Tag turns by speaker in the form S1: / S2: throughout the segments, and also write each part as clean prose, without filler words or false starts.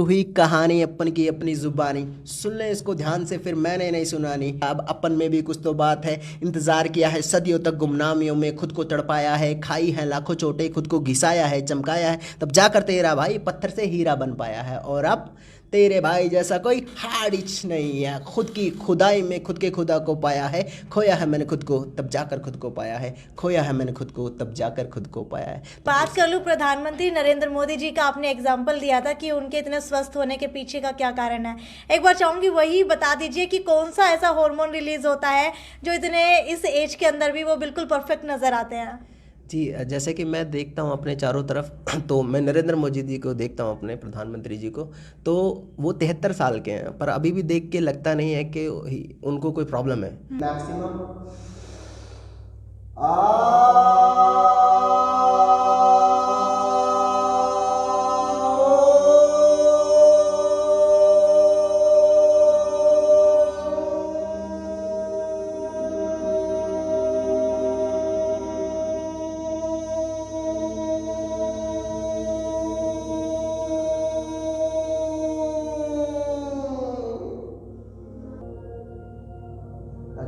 S1: हुई कहानी अपन की अपनी जुबानी, सुन ले इसको ध्यान से फिर मैंने नहीं सुनानी। अब अपन में भी कुछ तो बात है, इंतजार किया है सदियों तक, गुमनामियों में खुद को तड़पाया है, खाई है लाखों चोटें, खुद को घिसाया है, चमकाया है, तब जाकर तेरा भाई पत्थर से हीरा बन पाया है। और अब तेरे भाई जैसा कोई हाड़िच नहीं है, खुद की खुदाई में खुद के खुदा को पाया है, खोया है मैंने खुद को तब जाकर खुद को पाया है, खोया है मैंने खुद को तब जाकर खुद को पाया है।
S2: बात कर लूं प्रधानमंत्री नरेंद्र मोदी जी का, आपने एग्जाम्पल दिया था कि उनके इतने स्वस्थ होने के पीछे का क्या कारण है। एक बार चाहूंगी वही बता दीजिए कि कौन सा ऐसा हार्मोन रिलीज होता है जो इतने इस एज के अंदर भी वो बिल्कुल परफेक्ट नजर आते हैं।
S1: जी, जैसे कि मैं देखता हूँ अपने चारों तरफ तो मैं नरेंद्र मोदी जी को देखता हूँ, अपने प्रधानमंत्री जी को, तो वो 73 साल के हैं पर अभी भी देख के लगता नहीं है कि उनको कोई प्रॉब्लम है। Maximum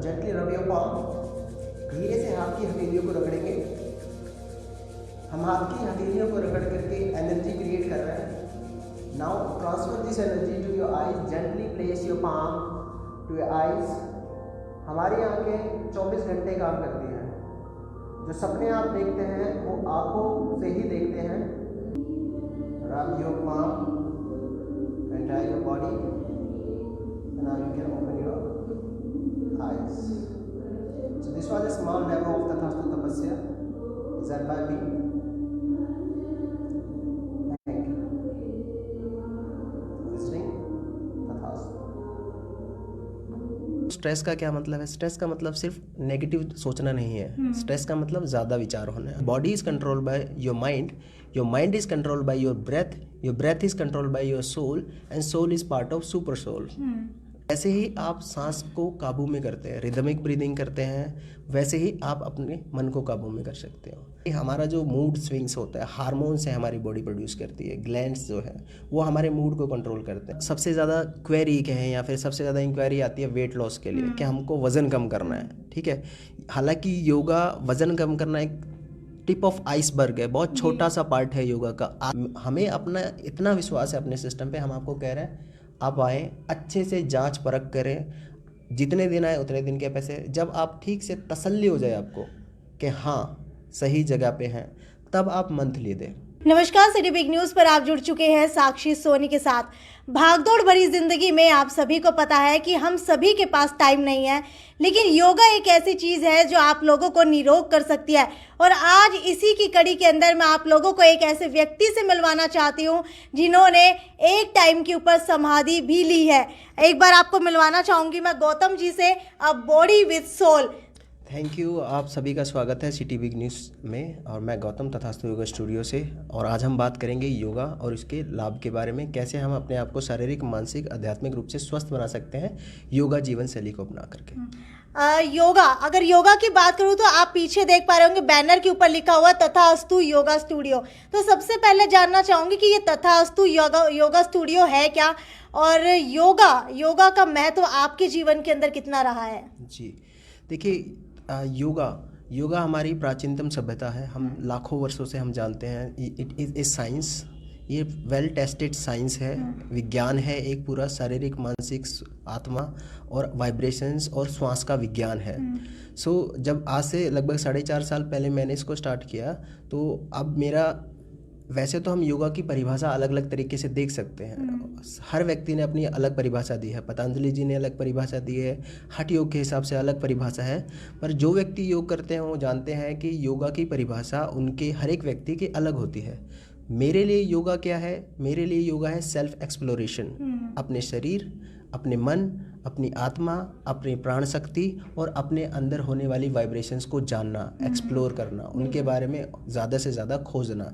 S1: gently rub your palm. धीरे से हाथ की हथेलियों को रगड़ेंगे। हम हाथ की हथेलियों को रगड़ करके एनर्जी क्रिएट कर रहे हैं। Now transfer this energy to your eyes. Gently place your palm to your eyes. हमारी आंखें 24 घंटे काम करती हैं। जो सपने आप देखते हैं वो आंखों से ही देखते हैं। Rub your palm entire your body. Now you can open your eyes. So this was a small demo of Tathastu Tapasya designed by me. Thank you for visiting Tathastu. Stress का क्या मतलब है? स्ट्रेस का मतलब सिर्फ negative सोचना नहीं है। स्ट्रेस का मतलब ज़्यादा विचार होना है। Body is control by your mind is control by your breath is control by your soul, and soul is part of super soul. ऐसे ही आप सांस को काबू में करते हैं, रिदमिक ब्रीदिंग करते हैं, वैसे ही आप अपने मन को काबू में कर सकते हो। हमारा जो मूड स्विंग्स होता है, हार्मोन्स है हमारी बॉडी प्रोड्यूस करती है, ग्लैंड्स जो है वो हमारे मूड को कंट्रोल करते हैं। सबसे ज़्यादा क्वेरी कहें या फिर सबसे ज़्यादा इंक्वायरी आती है वेट लॉस के लिए कि हमको वज़न कम करना है, ठीक है। हालांकि योगा वज़न कम करना एक टिप ऑफ आइसबर्ग है, बहुत छोटा सा पार्ट है योगा का। हमें अपना इतना विश्वास है अपने सिस्टम पे, हम आपको कह रहे हैं आप आए, अच्छे से जांच परख करें, जितने दिन आए उतने दिन के पैसे। जब आप ठीक से तसल्ली हो जाए आपको कि हाँ सही जगह पे हैं, तब आप मंथली दें।
S2: नमस्कार, सिटी बिग न्यूज पर आप जुड़ चुके हैं साक्षी सोनी के साथ। भागदौड़ भरी जिंदगी में आप सभी को पता है कि हम सभी के पास टाइम नहीं है, लेकिन योगा एक ऐसी चीज है जो आप लोगों को निरोग कर सकती है। और आज इसी की कड़ी के अंदर मैं आप लोगों को एक ऐसे व्यक्ति से मिलवाना चाहती हूं जिन्होंने एक टाइम के ऊपर समाधि भी ली है। एक बार आपको मिलवाना चाहूंगी मैं गौतम जी से, a body with soul.
S1: Thank you, आप सभी का स्वागत है सिटी बिग न्यूज़ में, और मैं गौतम तथास्तु योगा स्टूडियो से। और आज हम बात करेंगे योगा और इसके लाभ के बारे में, कैसे हम अपने आप को शारीरिक, मानसिक, आध्यात्मिक रूप से स्वस्थ बना सकते हैं योगा जीवन शैली को अपना करके।
S2: योगा, अगर योगा की बात करूं तो आप पीछे देख पा रहे होंगे बैनर के ऊपर लिखा हुआ तथास्तु योगा स्टूडियो। तो सबसे पहले जानना चाहूंगी कि ये तथास्तु योगा स्टूडियो है क्या, और योगा का महत्व आपके जीवन के अंदर कितना रहा है?
S1: जी देखिए, योगा हमारी प्राचीनतम सभ्यता है। हम लाखों वर्षों से हम जानते हैं, इट इज़ ए साइंस, ये वेल टेस्टेड साइंस है, विज्ञान है, एक पूरा शारीरिक, मानसिक, आत्मा और वाइब्रेशंस और श्वास का विज्ञान है। सो जब आज से लगभग 4.5 साल पहले मैंने इसको स्टार्ट किया, तो अब मेरा, वैसे तो हम योगा की परिभाषा अलग अलग तरीके से देख सकते हैं, हर व्यक्ति ने अपनी अलग परिभाषा दी है। पतंजलि जी ने अलग परिभाषा दी है, हठ योग के हिसाब से अलग परिभाषा है, पर जो व्यक्ति योग करते हैं वो जानते हैं कि योगा की परिभाषा उनके हर एक व्यक्ति की अलग होती है। मेरे लिए योगा क्या है? मेरे लिए योगा है सेल्फ एक्सप्लोरेशन, अपने शरीर, अपने मन, अपनी आत्मा, अपनी प्राण शक्ति और अपने अंदर होने वाली वाइब्रेशंस को जानना, एक्सप्लोर करना, उनके बारे में ज़्यादा से ज़्यादा खोजना।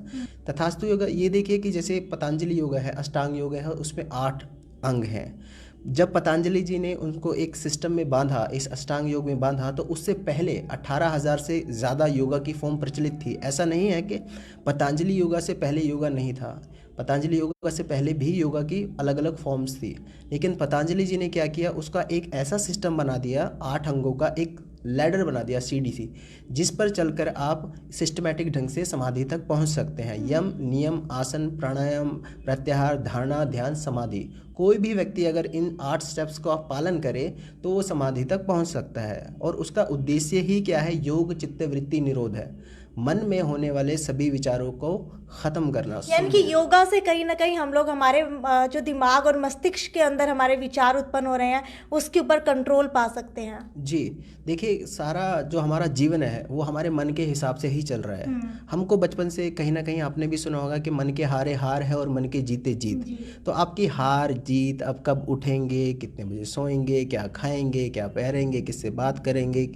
S1: तथास्तु योगा, ये देखिए कि जैसे पतंजलि योगा है, अष्टांग योगा है, उसमें 8 अंग हैं, जब पतंजलि जी ने उनको एक सिस्टम में बांधा, इस अष्टांग योग में बांधा, तो उससे पहले 18,000 से ज़्यादा योगा की फॉर्म प्रचलित थी। ऐसा नहीं है कि पतंजलि योगा से पहले योगा नहीं था, पतंजलि योगा से पहले भी योगा की अलग अलग फॉर्म्स थी। लेकिन पतंजलि जी ने क्या किया, उसका एक ऐसा सिस्टम बना दिया, 8 अंगों का एक लैडर बना दिया, सीढ़ी, जिस पर चलकर आप सिस्टमैटिक ढंग से समाधि तक पहुंच सकते हैं। यम, नियम, आसन, प्राणायाम, प्रत्याहार, धारणा, ध्यान, समाधि, कोई भी व्यक्ति अगर इन 8 स्टेप्स का पालन करे तो वो समाधि तक पहुंच सकता है। और उसका उद्देश्य ही क्या है, योग चित्त वृत्ति निरोध है, मन में होने वाले सभी विचारों को खत्म करना।
S2: यानी कि योगा से कहीं ना कहीं हम लोग हमारे जो दिमाग और मस्तिष्क के अंदर हमारे विचार उत्पन्न हो रहे हैं उसके ऊपर कंट्रोल पा सकते हैं।
S1: जी देखिए, सारा जो हमारा जीवन है वो हमारे मन के हिसाब से ही चल रहा है। हमको बचपन से कहीं ना कहीं आपने भी सुना होगा कि मन के हारे हार है और मन के जीते जीत। तो आपकी हार जीत, अब कब उठेंगे, कितने बजे सोएंगे, क्या खाएंगे, क्या पहनेंगे, किससे बात करेंगे,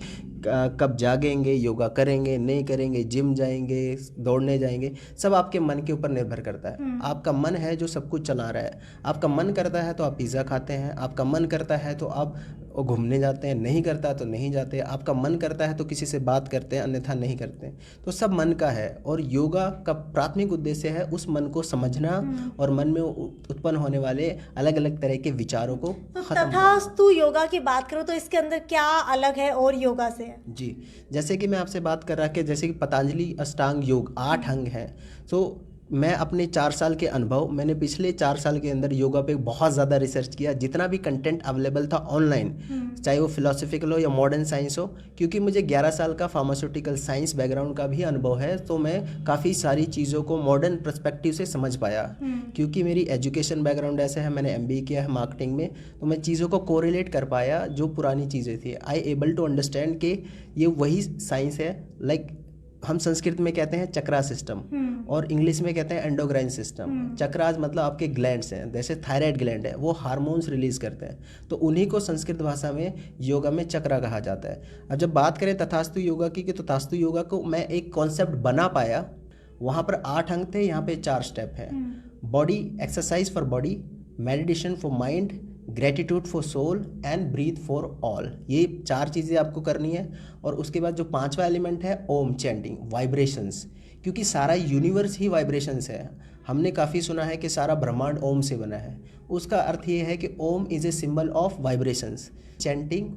S1: कब जागेंगे, योगा करेंगे नहीं करेंगे, जिम जाएंगे, दौड़ने जाएंगे, सब आपके मन के ऊपर निर्भर करता है। आपका मन है जो सब कुछ चला रहा है। आपका मन करता है तो आप पिज़्ज़ा खाते हैं, आपका मन करता है तो आप घूमने जाते हैं, नहीं करता तो नहीं जाते, आपका मन करता है तो किसी से बात करते हैं, अन्यथा नहीं करते। तो सब मन का है। और योगा का प्राथमिक उद्देश्य है उस मन को समझना और मन में उत्पन्न होने वाले अलग अलग तरह के विचारों को खत्म।
S2: तथास्तु योगा की बात करो तो इसके अंदर क्या अलग है और योगा से?
S1: जी, जैसे कि मैं आपसे बात कर रहा कि जैसे कि पतंजलि अष्टांग योग 8 अंग हैं। तो मैं अपने 4 साल के अनुभव, मैंने पिछले 4 साल के अंदर योगा पे बहुत ज़्यादा रिसर्च किया। जितना भी कंटेंट अवेलेबल था ऑनलाइन, चाहे वो फिलोसफिकल हो या मॉडर्न साइंस हो, क्योंकि मुझे 11 साल का फार्मास्यूटिकल साइंस बैकग्राउंड का भी अनुभव है, तो मैं काफ़ी सारी चीज़ों को मॉडर्न पर्सपेक्टिव से समझ पाया। क्योंकि मेरी एजुकेशन बैकग्राउंड ऐसे है, मैंने MBA किया है मार्केटिंग में, तो मैं चीज़ों को कोरिलेट कर पाया जो पुरानी चीज़ें थी। आई एबल टू अंडरस्टैंड कि ये वही साइंस है। लाइक हम संस्कृत में कहते हैं चक्रा सिस्टम और इंग्लिश में कहते हैं एंडोक्राइन सिस्टम। चक्रास मतलब आपके ग्लैंड्स हैं, जैसे थायराइड ग्लैंड है, वो हार्मोन्स रिलीज करते हैं, तो उन्हीं को संस्कृत भाषा में योगा में चक्रा कहा जाता है। अब जब बात करें तथास्तु योगा की, तो तथास्तु योगा को मैं एक कॉन्सेप्ट बना पाया। वहाँ पर 8 अंग थे, यहाँ पे 4 स्टेप हैं। Body exercise for body, meditation for mind, gratitude for soul and breath for all. ये 4 चीज़ें आपको करनी है। और उसके बाद जो 5वां एलिमेंट है ओम चैंटिंग, वाइब्रेशंस, क्योंकि सारा यूनिवर्स ही वाइब्रेशंस है। हमने काफ़ी सुना है कि सारा ब्रह्मांड ओम से बना है। उसका अर्थ ये है कि Om is a symbol of vibrations. Chanting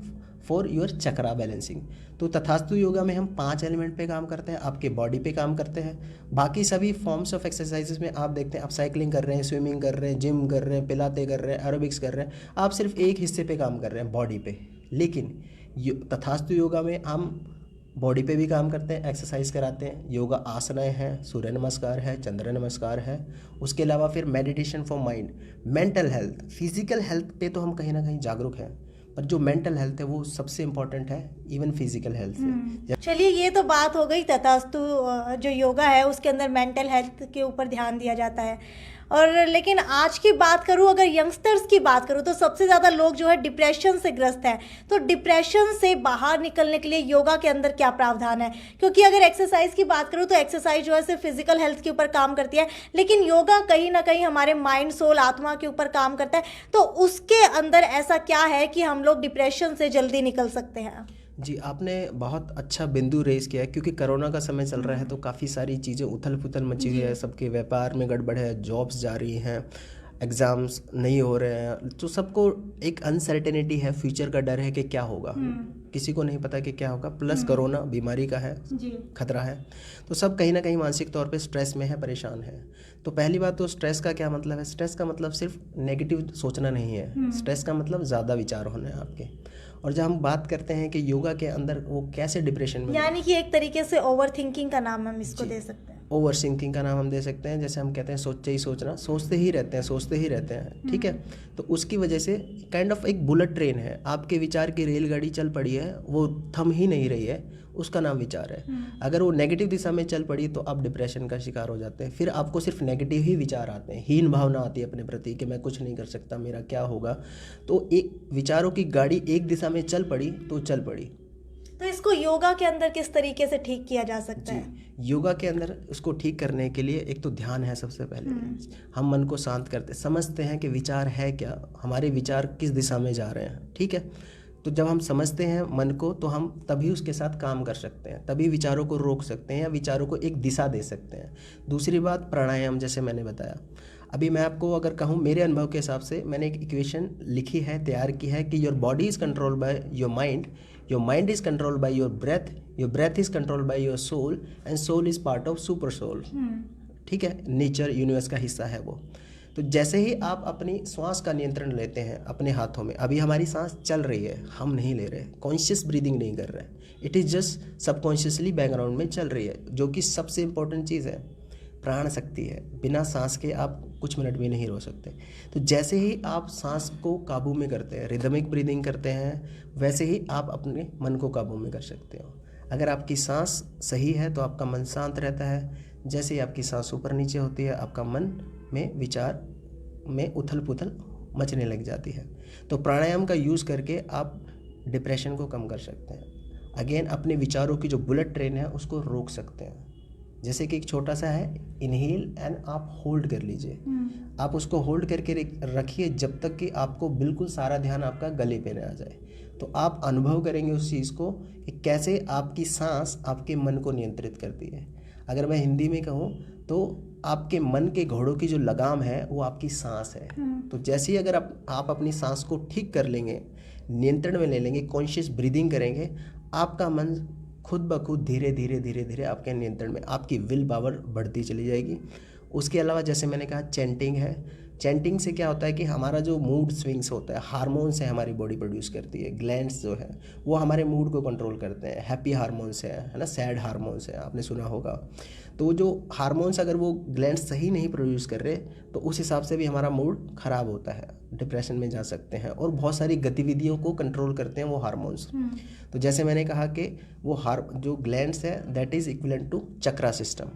S1: for your chakra balancing. तो तथास्तु योगा में हम 5 एलिमेंट पे काम करते हैं, आपके बॉडी पे काम करते हैं। बाकी सभी फॉर्म्स ऑफ एक्सरसाइजेस में आप देखते हैं, आप साइकिलिंग कर रहे हैं, स्विमिंग कर रहे हैं, जिम कर रहे हैं, पिलाते कर रहे हैं, एरोबिक्स कर रहे हैं, आप सिर्फ एक हिस्से पे काम कर रहे हैं, बॉडी पे। लेकिन तथास्तु योगा में हम बॉडी पे भी काम करते हैं, एक्सरसाइज कराते हैं। योगा आसनाएं हैं, सूर्य नमस्कार है, चंद्र नमस्कार है। उसके अलावा फिर meditation for mind, mental health. Physical health पे तो हम कहीं ना कहीं जागरूक हैं, पर जो मेंटल हेल्थ है वो सबसे इम्पोर्टेंट है, इवन फिजिकल हेल्थ से।
S2: चलिए, ये तो बात हो गई तथास्तु जो योगा है उसके अंदर मेंटल हेल्थ के ऊपर ध्यान दिया जाता है। और लेकिन आज की बात करूं, अगर यंगस्टर्स की बात करूं, तो सबसे ज़्यादा लोग जो है डिप्रेशन से ग्रस्त हैं। तो डिप्रेशन से बाहर निकलने के लिए योगा के अंदर क्या प्रावधान है? क्योंकि अगर एक्सरसाइज की बात करूं तो एक्सरसाइज जो है सिर्फ फिजिकल हेल्थ के ऊपर काम करती है, लेकिन योगा कहीं ना कहीं हमारे माइंड, सोल, आत्मा के ऊपर काम करता है। तो उसके अंदर ऐसा क्या है कि हम लोग डिप्रेशन से जल्दी निकल सकते हैं?
S1: जी, आपने बहुत अच्छा बिंदु रेज किया है, क्योंकि कोरोना का समय चल रहा है तो काफ़ी सारी चीज़ें उथल पुथल मची हुई है, सबके व्यापार में गड़बड़ है, जॉब्स जा रही हैं, एग्ज़ाम्स नहीं हो रहे हैं, तो सबको एक अनसर्टेनिटी है, फ्यूचर का डर है कि क्या होगा। किसी को नहीं पता कि क्या होगा, प्लस कोरोना बीमारी का है खतरा है, तो सब कहीं ना कहीं मानसिक तौर पे स्ट्रेस में है, परेशान है। तो पहली बात तो स्ट्रेस का क्या मतलब है? स्ट्रेस का मतलब सिर्फ नेगेटिव सोचना नहीं है, स्ट्रेस का मतलब ज़्यादा विचार होने हैं आपके। और जब हम बात करते हैं कि योगा के अंदर वो कैसे डिप्रेशन में,
S2: यानी कि एक तरीके से ओवर थिंकिंग का नाम हम इसको दे सकते हैं।
S1: ओवर थिंकिंग का नाम हम दे सकते हैं। जैसे हम कहते हैं सोचे ही सोचना, सोचते ही रहते हैं, सोचते ही रहते हैं, ठीक है। तो उसकी वजह से काइंड ऑफ एक बुलेट ट्रेन है, आपके विचार की रेलगाड़ी चल पड़ी है, वो थम ही नहीं रही है, उसका नाम विचार है। अगर वो नेगेटिव दिशा में चल पड़ी तो आप डिप्रेशन का शिकार हो जाते हैं। फिर आपको सिर्फ नेगेटिव ही विचार आते हैं, हीन भावना आती है अपने प्रति कि मैं कुछ नहीं कर सकता, मेरा क्या होगा। तो एक विचारों की गाड़ी एक दिशा में चल पड़ी तो चल पड़ी।
S2: तो इसको योगा के अंदर किस तरीके से ठीक किया जा सकता है?
S1: योगा के अंदर उसको ठीक करने के लिए एक तो ध्यान है सबसे पहले। हम मन को शांत करते समझते हैं कि विचार है क्या, हमारे विचार किस दिशा में जा रहे हैं, ठीक है। तो जब हम समझते हैं मन को तो हम तभी उसके साथ काम कर सकते हैं, तभी विचारों को रोक सकते हैं या विचारों को एक दिशा दे सकते हैं। दूसरी बात प्राणायाम, जैसे मैंने बताया। अभी मैं आपको अगर कहूँ मेरे अनुभव के हिसाब से मैंने एक इक्वेशन लिखी है, तैयार की है कि your body is control by your mind is control by your breath is control by your soul and soul is part of super soul. ठीक है, नेचर यूनिवर्स का हिस्सा है वो। तो जैसे ही आप अपनी श्वास का नियंत्रण लेते हैं अपने हाथों में, अभी हमारी सांस चल रही है, हम नहीं ले रहे, कॉन्शियस ब्रीदिंग नहीं कर रहे, it is just subconsciously background में चल रही है, जो कि सबसे इम्पोर्टेंट चीज़ है। प्राण शक्ति है, बिना सांस के आप कुछ मिनट भी नहीं रह सकते। तो जैसे ही आप सांस को काबू में करते हैं, रिदमिक ब्रीदिंग करते हैं, वैसे ही आप अपने मन को काबू में कर सकते हो। अगर आपकी सांस सही है तो आपका मन शांत रहता है। जैसे ही आपकी सांस ऊपर नीचे होती है, आपका मन में विचार में उथल पुथल मचने लग जाती है। तो प्राणायाम का यूज़ करके आप डिप्रेशन को कम कर सकते हैं। अगेन अपने विचारों की जो बुलेट ट्रेन है उसको रोक सकते हैं। जैसे कि एक छोटा सा है, इनहेल एंड आप होल्ड कर लीजिए। आप उसको होल्ड करके रखिए जब तक कि आपको बिल्कुल सारा ध्यान आपका गले पे न आ जाए। तो आप अनुभव करेंगे उस चीज़ को कि कैसे आपकी सांस आपके मन को नियंत्रित करती है। अगर मैं हिंदी में कहूँ तो आपके मन के घोड़ों की जो लगाम है वो आपकी सांस है। तो जैसे ही अगर आप अपनी सांस को ठीक कर लेंगे, नियंत्रण में ले लेंगे, कॉन्शियस ब्रीदिंग करेंगे, आपका मन खुद ब खुद धीरे धीरे आपके नियंत्रण में, आपकी विल पावर बढ़ती चली जाएगी। उसके अलावा जैसे मैंने कहा चैंटिंग है। चैंटिंग से क्या होता है कि हमारा जो मूड स्विंग्स होता है, हार्मोन्स है हमारी बॉडी प्रोड्यूस करती है, ग्लैंड्स जो है वो हमारे मूड को कंट्रोल करते हैं। हैप्पी हार्मोन्स है ना, सैड हार्मोन्स है, आपने सुना होगा। तो जो हार्मोन्स अगर वो ग्लैंड्स सही नहीं प्रोड्यूस कर रहे तो उस हिसाब से भी हमारा मूड ख़राब होता है, डिप्रेशन में जा सकते हैं। और बहुत सारी गतिविधियों को कंट्रोल करते हैं वो हार्मोन्स। तो जैसे मैंने कहा कि वो जो ग्लैंड्स है that is equivalent to chakra system,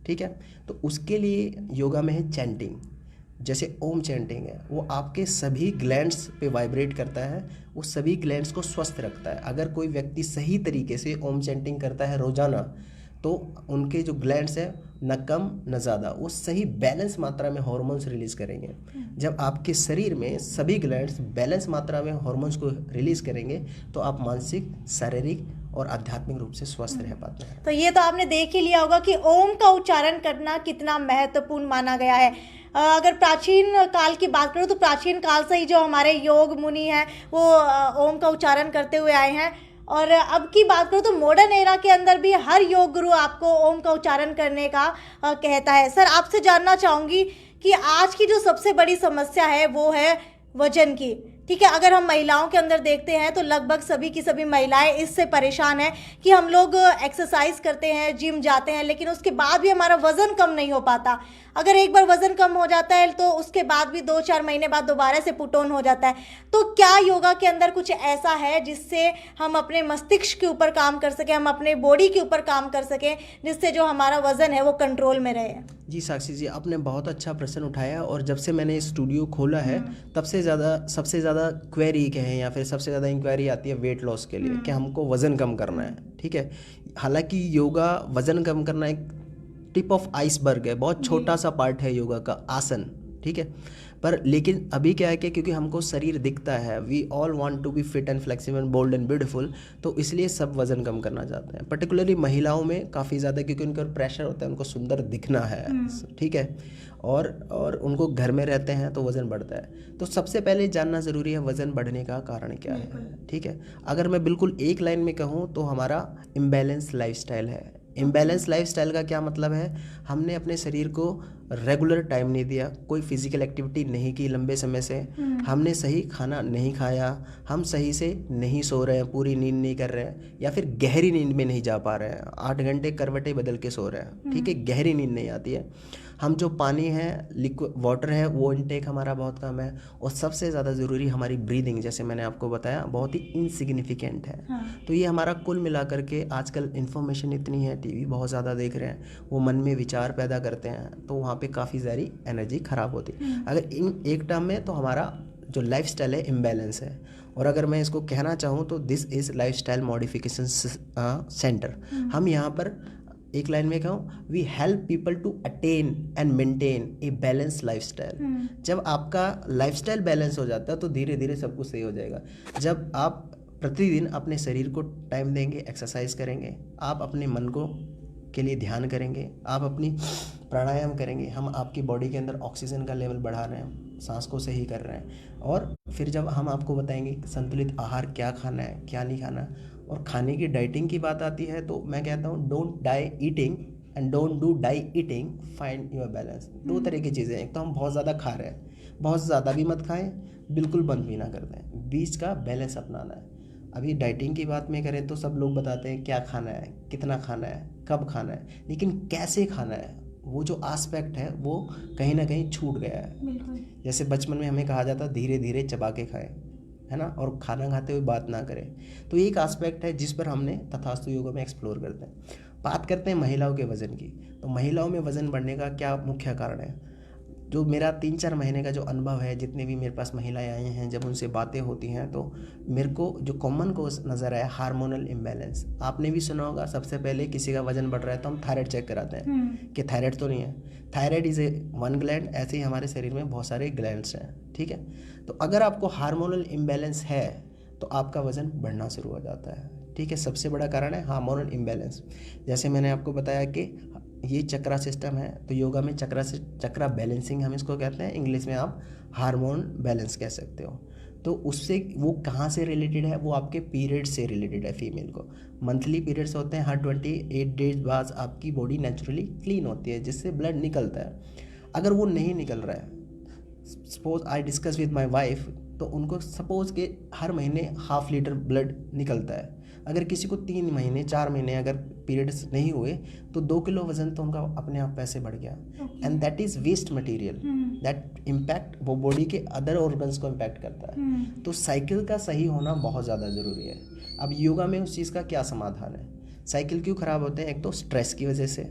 S1: ठीक है। तो उसके लिए योगा में है चैंटिंग। जैसे ओम चैंटिंग है, वो आपके सभी ग्लैंड्स पे वाइब्रेट करता है, वो सभी ग्लैंड्स को स्वस्थ रखता है। अगर कोई व्यक्ति सही तरीके से ओम चैंटिंग करता है रोज़ाना तो उनके जो ग्लैंड्स हैं न कम न ज़्यादा, वो सही बैलेंस मात्रा में हार्मोन्स रिलीज़ करेंगे। जब आपके शरीर में सभी ग्लैंड्स बैलेंस मात्रा में हार्मोन्स को रिलीज़ करेंगे तो आप मानसिक, शारीरिक और आध्यात्मिक रूप से स्वस्थ रह पाते हैं।
S2: तो ये तो आपने देख ही लिया होगा कि ओम का उच्चारण करना कितना महत्वपूर्ण माना गया है। अगर प्राचीन काल की बात करूँ तो प्राचीन काल से ही जो हमारे योग मुनि हैं वो ओम का उच्चारण करते हुए आए हैं। और अब की बात करूँ तो मॉडर्न एरा के अंदर भी हर योग गुरु आपको ओम का उच्चारण करने का कहता है। सर, आपसे जानना चाहूँगी कि आज की जो सबसे बड़ी समस्या है वो है वजन की, ठीक है। अगर हम महिलाओं के अंदर देखते हैं तो लगभग सभी की सभी महिलाएं इससे परेशान हैं कि हम लोग एक्सरसाइज करते हैं, जिम जाते हैं, लेकिन उसके बाद भी हमारा वज़न कम नहीं हो पाता। अगर एक बार वज़न कम हो जाता है तो उसके बाद भी 2-4 महीने बाद दोबारा से पुट ऑन हो जाता है। तो क्या योगा के अंदर कुछ ऐसा है जिससे हम अपने मस्तिष्क के ऊपर काम कर सकें, हम अपने बॉडी के ऊपर काम कर सकें, जिससे जो हमारा वज़न है वो कंट्रोल में रहे?
S1: जी साक्षी जी, आपने बहुत अच्छा प्रश्न उठाया। और जब से मैंने स्टूडियो खोला है तब से सबसे ज़्यादा क्वेरी कहें या फिर सबसे ज़्यादा इंक्वायरी आती है वेट लॉस के लिए कि हमको वज़न कम करना है, ठीक है। हालांकि योगा वज़न कम करना एक टिप ऑफ आइसबर्ग है, बहुत छोटा सा पार्ट है योगा का, आसन, ठीक है। पर लेकिन अभी क्या है कि क्योंकि हमको शरीर दिखता है, we all want to be fit and flexible, bold and beautiful, तो इसलिए सब वज़न कम करना चाहते हैं। पर्टिकुलरली महिलाओं में काफ़ी ज़्यादा, क्योंकि उनका प्रेशर होता है, उनको सुंदर दिखना है, ठीक है। और उनको घर में रहते हैं तो वज़न बढ़ता है। तो सबसे पहले जानना ज़रूरी है वज़न बढ़ने का कारण क्या है, ठीक है। अगर मैं बिल्कुल एक लाइन में कहूँ तो हमारा इम्बैलेंस लाइफस्टाइल है। इम्बैलेंस लाइफस्टाइल का क्या मतलब है? हमने अपने शरीर को रेगुलर टाइम नहीं दिया, कोई फिजिकल एक्टिविटी नहीं की लंबे समय से, हमने सही खाना नहीं खाया, हम सही से नहीं सो रहे हैं, पूरी नींद नहीं कर रहे हैं, या फिर गहरी नींद में नहीं जा पा रहे हैं, 8 घंटे करवटें बदल के सो रहे हैं, ठीक है, गहरी नींद नहीं आती है। हम जो पानी है, लिक्विड वाटर है, वो इनटेक हमारा बहुत कम है। और सबसे ज़्यादा ज़रूरी हमारी ब्रीदिंग, जैसे मैंने आपको बताया, बहुत ही इनसिग्निफिकेंट है। तो ये हमारा कुल मिलाकर के, आजकल इन्फॉर्मेशन इतनी है, टीवी बहुत ज़्यादा देख रहे हैं, वो मन में विचार पैदा करते हैं, तो वहाँ पे काफ़ी सारी एनर्जी ख़राब होती है। अगर इन एक टर्म में तो हमारा जो लाइफस्टाइल है इम्बैलेंस है। और अगर मैं इसको कहना चाहूँ तो this is lifestyle modification centre. हम यहाँ पर एक लाइन में कहूँ, we help people to attain and maintain a balance lifestyle. जब आपका लाइफस्टाइल बैलेंस हो जाता है तो धीरे धीरे सब कुछ सही हो जाएगा। जब आप प्रतिदिन अपने शरीर को टाइम देंगे, एक्सरसाइज करेंगे, आप अपने मन को के लिए ध्यान करेंगे, आप अपनी प्राणायाम करेंगे, हम आपकी बॉडी के अंदर ऑक्सीजन का लेवल बढ़ा रहे हैं, सांस को सही कर रहे हैं। और फिर जब हम आपको बताएंगे संतुलित आहार क्या खाना है, क्या नहीं खाना, और खाने की डाइटिंग की बात आती है तो मैं कहता हूँ don't dieting and don't do dieting, find your balance. दो तरह की चीज़ें हैं, एक तो हम बहुत ज़्यादा खा रहे हैं, बहुत ज़्यादा भी मत खाएं, बिल्कुल बंद भी ना कर दें, बीच का बैलेंस अपनाना है। अभी डाइटिंग की बात में करें तो सब लोग बताते हैं क्या खाना है, कितना खाना है, कब खाना है, लेकिन कैसे खाना है, वो जो एस्पेक्ट है वो कहीं ना कहीं छूट गया है। जैसे बचपन में हमें कहा जाता धीरे धीरे चबा के खाएं, है ना, और खाना खाते हुए बात ना करें। तो एक एस्पेक्ट है जिस पर हमने तथास्तु योगा में एक्सप्लोर करते हैं। बात करते हैं महिलाओं के वज़न की। तो महिलाओं में वज़न बढ़ने का क्या मुख्य कारण है? जो मेरा 3-4 महीने का जो अनुभव है, जितने भी मेरे पास महिलाएं आई हैं, जब उनसे बातें होती हैं तो मेरे को जो कॉमन कोज नज़र आया हार्मोनल इम्बैलेंस। आपने भी सुना होगा, सबसे पहले किसी का वजन बढ़ रहा है तो हम थायराइड चेक कराते हैं कि थायराइड तो नहीं है। Thyroid is a one gland, ऐसे ही हमारे शरीर में बहुत सारे ग्लैंड्स हैं, ठीक है। तो अगर आपको हार्मोनल इम्बैलेंस है तो आपका वज़न बढ़ना शुरू हो जाता है, ठीक है। सबसे बड़ा कारण है हार्मोनल इम्बैलेंस। जैसे मैंने आपको बताया कि ये चक्रा सिस्टम है, तो योगा में चक्रा बैलेंसिंग हम इसको कहते हैं, इंग्लिश में आप हार्मोन बैलेंस कह सकते हो। तो उससे वो कहाँ से रिलेटेड है? वो आपके पीरियड से रिलेटेड है। फीमेल को मंथली पीरियड्स होते हैं, हर 28 डेज बाद आपकी बॉडी नेचुरली क्लीन होती है, जिससे ब्लड निकलता है। अगर वो नहीं निकल रहा है, suppose I discuss with my wife, तो उनको सपोज के हर महीने 1/2 लीटर ब्लड निकलता है। अगर किसी को 3 महीने 4 महीने अगर पीरियड्स नहीं हुए तो 2 किलो वजन तो उनका अपने आप पैसे बढ़ गया। And that is waste material, that impact वो बॉडी के अदर ऑर्गन्स को इम्पैक्ट करता है। तो साइकिल का सही होना बहुत ज़्यादा ज़रूरी है। अब योगा में उस चीज़ का क्या समाधान है? साइकिल क्यों ख़राब होते हैं? एक तो स्ट्रेस की वजह से,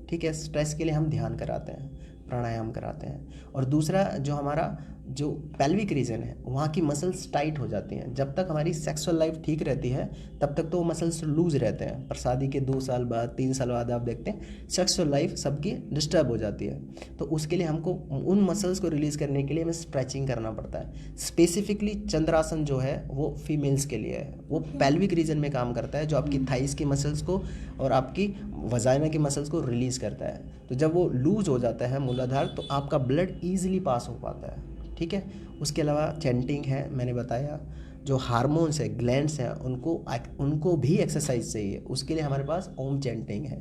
S1: ठीक है, स्ट्रेस के लिए हम ध्यान कराते हैं, प्राणायाम कराते हैं। और दूसरा जो हमारा जो पेल्विक रीजन है, वहाँ की मसल्स टाइट हो जाती हैं। जब तक हमारी सेक्सुअल लाइफ ठीक रहती है तब तक तो वो मसल्स लूज रहते हैं, पर शादी के 2 साल बाद 3 साल बाद आप देखते हैं सेक्सुअल लाइफ सबकी डिस्टर्ब हो जाती है। तो उसके लिए हमको उन मसल्स को रिलीज़ करने के लिए हमें स्ट्रेचिंग करना पड़ता है। स्पेसिफिकली चंद्रासन जो है वो फीमेल्स के लिए है, वो पेल्विक रीजन में काम करता है, जो आपकी थाइस की मसल्स को और आपकी वजाइना की मसल्स को रिलीज़ करता है। तो जब वो लूज हो जाता है मूलाधार, तो आपका ब्लड ईजिली पास हो पाता है, ठीक है। उसके अलावा चैंटिंग है, मैंने बताया। जो हार्मोन्स है, ग्लैंड्स हैं, उनको भी एक्सरसाइज चाहिए, उसके लिए हमारे पास ओम चैंटिंग है।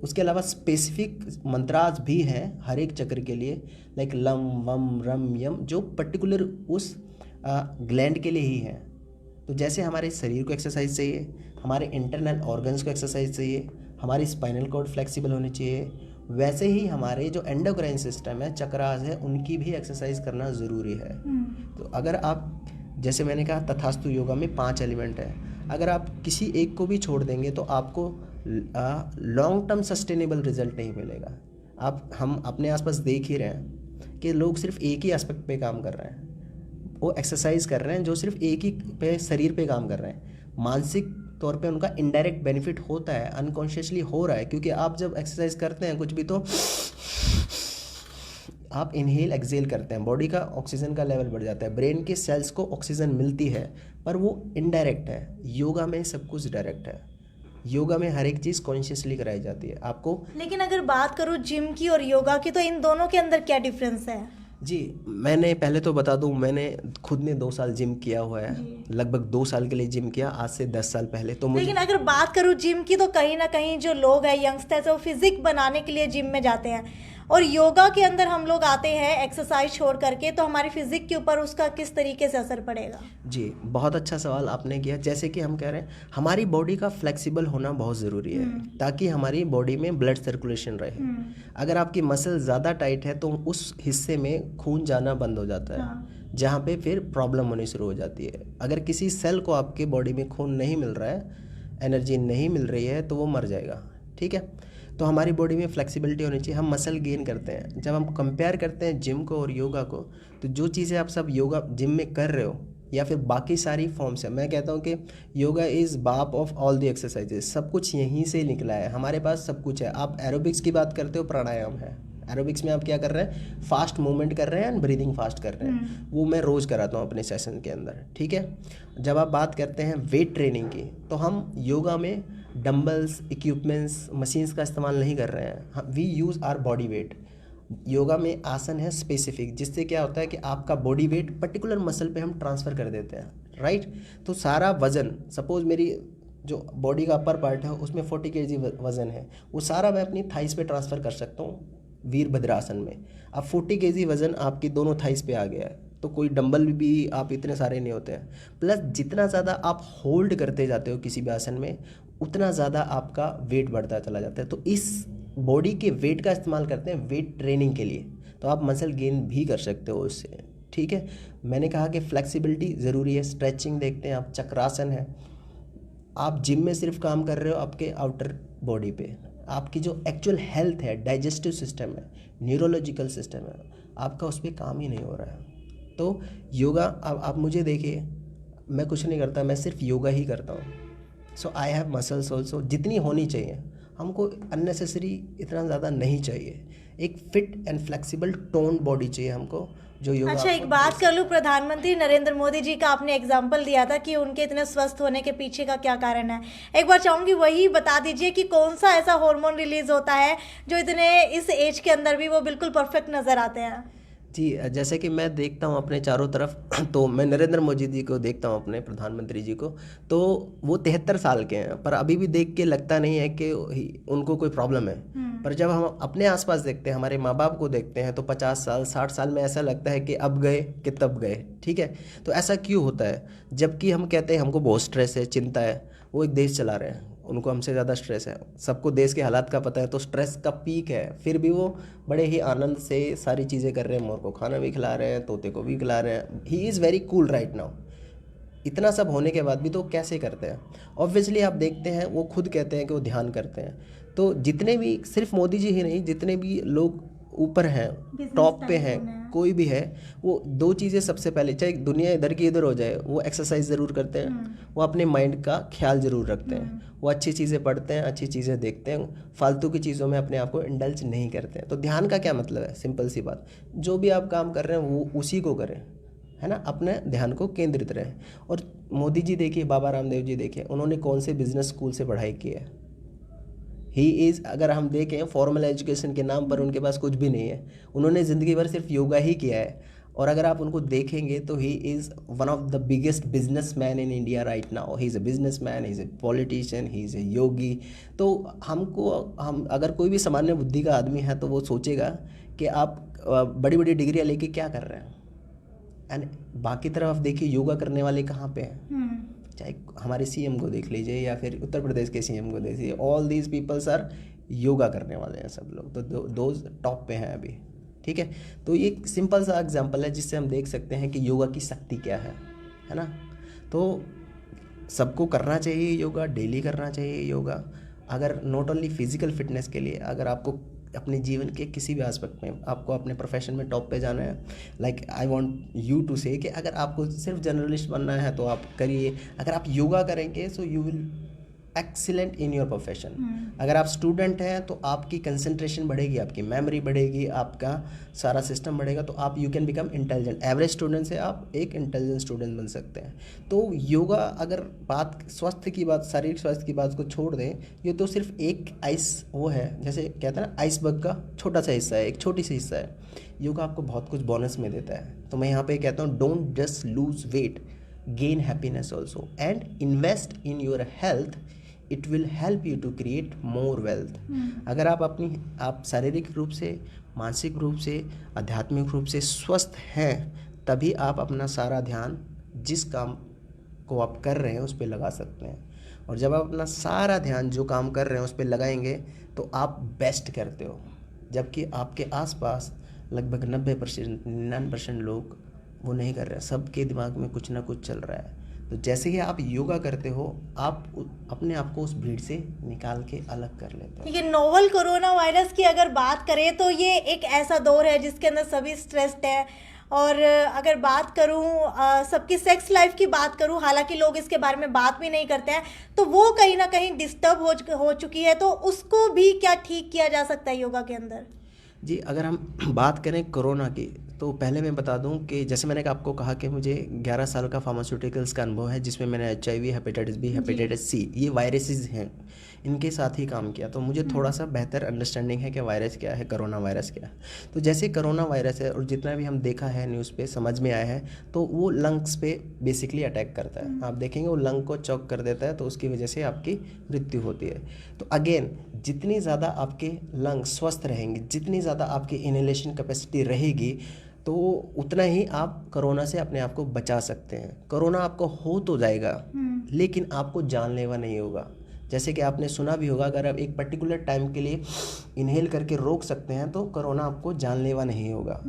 S1: उसके अलावा स्पेसिफिक मंत्राज भी हैं हर एक चक्र के लिए, लाइक लम वम रम यम, जो पर्टिकुलर उस ग्लैंड के लिए ही हैं। तो जैसे हमारे शरीर को एक्सरसाइज चाहिए, हमारे इंटरनल ऑर्गन्स को एक्सरसाइज चाहिए, हमारी स्पाइनल कॉर्ड फ्लेक्सिबल होनी चाहिए, वैसे ही हमारे जो एंडोक्राइन सिस्टम है, चक्रास है, उनकी भी एक्सरसाइज करना ज़रूरी है। तो अगर आप, जैसे मैंने कहा तथास्तु योगा में 5 एलिमेंट है, अगर आप किसी एक को भी छोड़ देंगे तो आपको लॉन्ग टर्म सस्टेनेबल रिजल्ट नहीं मिलेगा। हम अपने आसपास देख ही रहे हैं कि लोग सिर्फ एक ही एस्पेक्ट पे काम कर रहे हैं, वो एक्सरसाइज कर रहे हैं जो सिर्फ एक ही पे शरीर पे काम कर रहे हैं। मानसिक तौर पे उनका इनडायरेक्ट बेनिफिट होता है, अनकॉन्शियसली हो रहा है, क्योंकि आप जब एक्सरसाइज करते हैं कुछ भी, तो आप इनहेल एक्सेल करते हैं, बॉडी का ऑक्सीजन का लेवल बढ़ जाता है, ब्रेन के सेल्स को ऑक्सीजन मिलती है, पर वो इनडायरेक्ट है। योगा में सब कुछ डायरेक्ट है। योगा में हर एक चीज़ कॉन्शियसली कराई जाती है आपको।
S2: लेकिन अगर बात करूँ जिम की और योगा की, तो इन दोनों के अंदर क्या डिफरेंस है?
S1: जी, मैंने पहले तो बता दूं, मैंने खुद ने 2 साल जिम किया हुआ है, लगभग 2 साल के लिए जिम किया, आज से 10 साल पहले। तो
S2: लेकिन अगर बात करूँ जिम की, तो कहीं ना कहीं जो लोग हैं, यंगस्टर्स, वो फिजिक बनाने के लिए जिम में जाते हैं, और योगा के अंदर हम लोग आते हैं एक्सरसाइज छोड़ करके, तो हमारी फिजिक के ऊपर उसका किस तरीके से असर पड़ेगा? जी,
S1: बहुत अच्छा सवाल आपने किया। जैसे कि हम कह रहे हैं, हमारी बॉडी का फ्लेक्सिबल होना बहुत ज़रूरी है, ताकि हमारी बॉडी में ब्लड सर्कुलेशन रहे। अगर आपकी मसल ज़्यादा टाइट है तो उस हिस्से में खून जाना बंद हो जाता है, जहाँ पे फिर प्रॉब्लम होनी शुरू हो जाती है। अगर किसी सेल को आपके बॉडी में खून नहीं मिल रहा है, एनर्जी नहीं मिल रही है, तो वो मर जाएगा, ठीक है। तो हमारी बॉडी में फ्लेक्सिबिलिटी होनी चाहिए, हम मसल गेन करते हैं। जब हम कंपेयर करते हैं जिम को और योगा को, तो जो चीज़ें आप सब योगा जिम में कर रहे हो या फिर बाकी सारी फॉर्म्स है, मैं कहता हूँ कि योगा इज़ बाप ऑफ ऑल द एक्सरसाइजेज। सब कुछ यहीं से निकला है, हमारे पास सब कुछ है। आप एरोबिक्स की बात करते हो, प्राणायाम है। एरोबिक्स में आप क्या कर रहे हैं, फास्ट मूवमेंट कर रहे हैं एंड ब्रीदिंग फास्ट कर रहे हैं, वो मैं रोज़ कराता हूँ अपने सेशन के अंदर, ठीक है। जब आप बात करते हैं वेट ट्रेनिंग की, तो हम योगा में डंबल्स, इक्विपमेंट्स, मशीन्स का इस्तेमाल नहीं कर रहे हैं, we use our body weight. Yoga में आसन है स्पेसिफिक, जिससे क्या होता है कि आपका बॉडी वेट पर्टिकुलर मसल पे हम ट्रांसफ़र कर देते हैं, राइट। तो सारा वज़न, सपोज़ मेरी जो बॉडी का अपर पार्ट है उसमें 40 kg वज़न है, वो सारा मैं अपनी थाइस पे ट्रांसफ़र कर सकता हूँ वीरभद्रासन में। अब 40 kg वज़न आपकी दोनों थाइस पे आ गया है, तो कोई डंबल भी आप इतने सारे नहीं होते हैं। प्लस जितना ज़्यादा आप होल्ड करते जाते हो किसी भी आसन में, उतना ज़्यादा आपका वेट बढ़ता चला जाता है। तो इस बॉडी के वेट का इस्तेमाल करते हैं वेट ट्रेनिंग के लिए, तो आप मसल गेन भी कर सकते हो उससे, ठीक है। मैंने कहा कि फ्लेक्सिबिलिटी ज़रूरी है। स्ट्रेचिंग देखते हैं आप, चक्रासन है। आप जिम में सिर्फ काम कर रहे हो आपके आउटर बॉडी पे, आपकी जो एक्चुअल हेल्थ है, डाइजेस्टिव सिस्टम है, न्यूरोलॉजिकल सिस्टम है, आपका उस पर काम ही नहीं हो रहा है। तो योगा, अब आप मुझे देखिए, मैं कुछ नहीं करता, मैं सिर्फ योगा ही करता हूँ। सो आई हैव मसल्स ऑल्सो, जितनी होनी चाहिए हमको, अननेसेसरी इतना ज़्यादा नहीं चाहिए। एक fit and flexible tone body चाहिए हमको, जो योगा।
S2: अच्छा, एक बात कर लूँ, प्रधानमंत्री नरेंद्र मोदी जी का आपने एग्जाम्पल दिया था कि उनके इतने स्वस्थ होने के पीछे का क्या कारण है। एक बार चाहूँगी वही बता दीजिए कि कौन सा ऐसा हार्मोन रिलीज होता है जो इतने इस एज के अंदर भी वो बिल्कुल परफेक्ट नज़र आते हैं।
S1: जी, जैसे कि मैं देखता हूँ अपने चारों तरफ, तो मैं नरेंद्र मोदी जी को देखता हूँ, अपने प्रधानमंत्री जी को, तो वो 73 साल के हैं, पर अभी भी देख के लगता नहीं है कि उनको कोई प्रॉब्लम है। पर जब हम अपने आसपास देखते हैं, हमारे माँ बाप को देखते हैं, तो 50 साल 60 साल में ऐसा लगता है कि अब गए कि तब गए, ठीक है। तो ऐसा क्यों होता है, जबकि हम कहते हैं हमको बहुत स्ट्रेस है, चिंता है। वो एक देश चला रहे हैं, उनको हमसे ज़्यादा स्ट्रेस है, सबको देश के हालात का पता है, तो स्ट्रेस का पीक है, फिर भी वो बड़े ही आनंद से सारी चीज़ें कर रहे हैं। मोर को खाना भी खिला रहे हैं, तोते को भी खिला रहे हैं। He is very cool right now. इतना सब होने के बाद भी तो कैसे करते हैं? ऑब्वियसली आप देखते हैं, वो खुद कहते हैं कि वो ध्यान करते हैं। तो जितने भी, सिर्फ मोदी जी ही नहीं, जितने भी लोग ऊपर हैं, टॉप पे हैं, कोई भी है, वो दो चीज़ें सबसे पहले, चाहे दुनिया इधर की इधर हो जाए, वो एक्सरसाइज ज़रूर करते हैं, वो अपने माइंड का ख्याल ज़रूर रखते हैं, वो अच्छी चीज़ें पढ़ते हैं, अच्छी चीज़ें देखते हैं, फालतू की चीज़ों में अपने आप को इंडल्ज नहीं करते हैं। तो ध्यान का क्या मतलब है? सिंपल सी बात, जो भी आप काम कर रहे हैं वो उसी को करें, है ना, अपने ध्यान को केंद्रित रहें। और मोदी जी देखिए, बाबा रामदेव जी देखिए, उन्होंने कौन से बिजनेस स्कूल से पढ़ाई की है। ही इज़, अगर हम देखें फॉर्मल एजुकेशन के नाम पर उनके पास कुछ भी नहीं है, उन्होंने ज़िंदगी भर सिर्फ योगा ही किया है। और अगर आप उनको देखेंगे तो he is one of the biggest business man in India right now. He is a business man, he is a politician, he is a yogi. तो हम अगर कोई भी सामान्य बुद्धि का आदमी है तो वो सोचेगा कि आप बड़ी बड़ी डिग्रियाँ लेके क्या कर रहे हैं। एंड बाकी तरफ आप देखिए, योगा करने वाले कहाँ पे हैं? चाहे हमारे सीएम को देख लीजिए या फिर उत्तर प्रदेश के सीएम को देख लीजिए, all these peoples are yoga करने वाले हैं सब लोग। तो दोज टॉप पे हैं अभी, ठीक है। तो ये एक सिंपल सा एग्जांपल है जिससे हम देख सकते हैं कि योगा की शक्ति क्या है ना। तो सबको करना चाहिए योगा, डेली करना चाहिए योगा। अगर नॉट ओनली फिजिकल फिटनेस के लिए, अगर आपको अपने जीवन के किसी भी एस्पेक्ट में, आपको अपने प्रोफेशन में टॉप पे जाना है, like I want you to say कि अगर आपको सिर्फ जर्नलिस्ट बनना है तो आप करिए। अगर आप योगा करेंगे so you will excellent in your profession. अगर आप स्टूडेंट हैं तो आपकी कंसंट्रेशन बढ़ेगी, आपकी मेमोरी बढ़ेगी, आपका सारा सिस्टम बढ़ेगा, तो आप you can become intelligent. Average student से आप एक इंटेलिजेंट स्टूडेंट बन सकते हैं। तो योगा, अगर बात स्वास्थ्य की बात, शारीरिक स्वास्थ्य की बात को छोड़ दें, ये तो सिर्फ एक वो है, जैसे कहते हैं ना, आइसबर्ग का छोटा सा हिस्सा है, एक छोटी सी हिस्सा है। योगा आपको बहुत कुछ बोनस में देता है। तो मैं यहाँ पे कहता हूँ, don't just lose weight, gain happiness also and invest in your health. It will help you to create more wealth. अगर आप शारीरिक रूप से, मानसिक रूप से, आध्यात्मिक रूप से स्वस्थ हैं, तभी आप अपना सारा ध्यान जिस काम को आप कर रहे हैं उस पर लगा सकते हैं। और जब आप अपना सारा ध्यान जो काम कर रहे हैं उस पर लगाएंगे तो आप बेस्ट करते हो। जबकि आपके आसपास लगभग 90% 99% लोग वो नहीं कर रहे हैं, सबके दिमाग में कुछ ना कुछ चल रहा है। तो जैसे ही आप योगा करते हो आप अपने आप को उस भीड़ से निकाल के अलग कर लेते हो।
S2: ठीक है, नोवल कोरोना वायरस की अगर बात करें तो ये एक ऐसा दौर है जिसके अंदर सभी स्ट्रेस्ड हैं। और अगर बात करूं सबकी सेक्स लाइफ की बात करूं, हालांकि लोग इसके बारे में बात भी नहीं करते हैं, तो वो कहीं ना कहीं डिस्टर्ब हो चुकी है। तो उसको भी क्या ठीक किया जा सकता है योगा के अंदर?
S1: जी, अगर हम बात करें कोरोना की, तो पहले मैं बता दूं कि जैसे मैंने आपको कहा कि मुझे 11 साल का फार्मास्यूटिकल्स का अनुभव है, जिसमें मैंने HIV, hepatitis B, hepatitis C, ये वायरसेस हैं, इनके साथ ही काम किया। तो मुझे थोड़ा सा बेहतर अंडरस्टैंडिंग है कि वायरस क्या है, कोरोना वायरस क्या है। तो जैसे कोरोना वायरस है और जितना भी हम देखा है न्यूज़ पे समझ में आया है, तो वो लंग्स पे बेसिकली अटैक करता है। आप देखेंगे वो लंग को चौक कर देता है, तो उसकी वजह से आपकी मृत्यु होती है। तो अगेन, जितनी ज़्यादा आपके लंग स्वस्थ रहेंगे, जितनी ज़्यादा आपकी इनहेलेशन कैपेसिटी रहेगी, तो उतना ही आप कोरोना से अपने आप को बचा सकते हैं। कोरोना आपको हो तो जाएगा, लेकिन आपको जानलेवा नहीं होगा। जैसे कि आपने सुना भी होगा, अगर आप एक पर्टिकुलर टाइम के लिए इनहेल करके रोक सकते हैं तो कोरोना आपको जानलेवा नहीं होगा।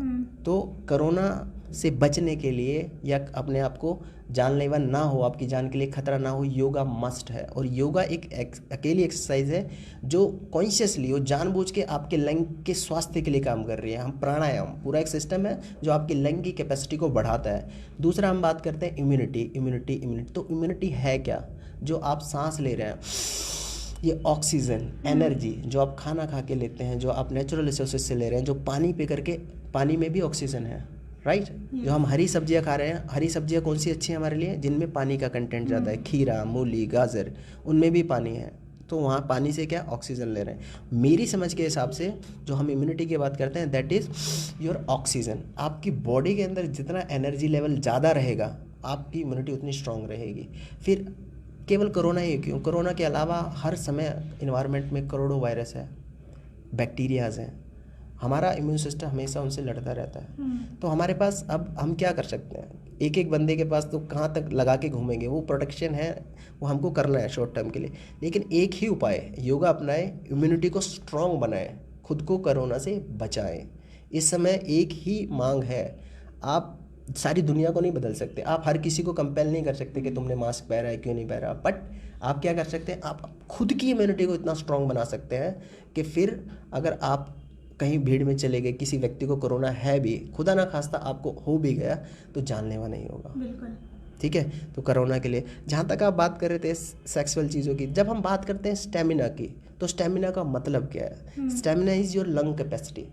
S1: तो कोरोना से बचने के लिए या अपने आप को जानलेवा ना हो, आपकी जान के लिए खतरा ना हो, योगा मस्ट है। और योगा एक अकेली एक्सरसाइज है जो कॉन्शियसली और जानबूझ के आपके लंग के स्वास्थ्य के लिए काम कर रही है। हम प्राणायाम पूरा एक सिस्टम है जो आपकी लंग की कैपेसिटी को बढ़ाता है। दूसरा हम बात करते हैं इम्यूनिटी। तो इम्यूनिटी है क्या? जो आप सांस ले रहे हैं, ये ऑक्सीजन, एनर्जी जो आप खाना खा के लेते हैं, जो आप नेचुरल रिसोर्सेज से ले रहे हैं, जो पानी पी करके, पानी में भी ऑक्सीजन है, राइट? जो हम हरी सब्जियां खा रहे हैं, हरी सब्जियां कौन सी अच्छी है हमारे लिए? जिनमें पानी का कंटेंट ज़्यादा है, खीरा, मूली, गाजर, उनमें भी पानी है। तो वहाँ पानी से क्या ऑक्सीजन ले रहे हैं। मेरी समझ के हिसाब से जो हम इम्यूनिटी की बात करते हैं, दैट इज़ योर ऑक्सीजन। आपकी बॉडी के अंदर जितना एनर्जी लेवल ज़्यादा रहेगा, आपकी इम्यूनिटी उतनी स्ट्रांग रहेगी। फिर केवल कोरोना ही क्यों, कोरोना के अलावा हर समय इन्वायरमेंट में करोड़ों वायरस है, बैक्टीरियाज हैं। हमारा इम्यून सिस्टम हमेशा उनसे लड़ता रहता है। तो हमारे पास अब हम क्या कर सकते हैं? एक बंदे के पास तो कहाँ तक लगा के घूमेंगे? वो प्रोटेक्शन है, वो हमको करना है शॉर्ट टर्म के लिए। लेकिन एक ही उपाय है, योगा अपनाएं, इम्यूनिटी को स्ट्रांग बनाएं, खुद को कोरोना से बचाएं। इस समय एक ही मांग है, आप सारी दुनिया को नहीं बदल सकते, आप हर किसी को कंपेल नहीं कर सकते कि तुमने मास्क पहना है क्यों नहीं पहना, बट आप क्या कर सकते हैं? आप खुद की इम्यूनिटी को इतना स्ट्रांग बना सकते हैं कि फिर अगर आप कहीं भीड़ में चले गए, किसी व्यक्ति को कोरोना है भी, खुदा ना खास्ता आपको हो भी गया, तो जानलेवा नहीं होगा।
S2: बिल्कुल
S1: ठीक है। तो कोरोना के लिए जहाँ तक आप बात कर रहे थे सेक्सुअल चीज़ों की, जब हम बात करते हैं स्टेमिना की, तो स्टेमिना का मतलब क्या है? Stamina is your lung capacity.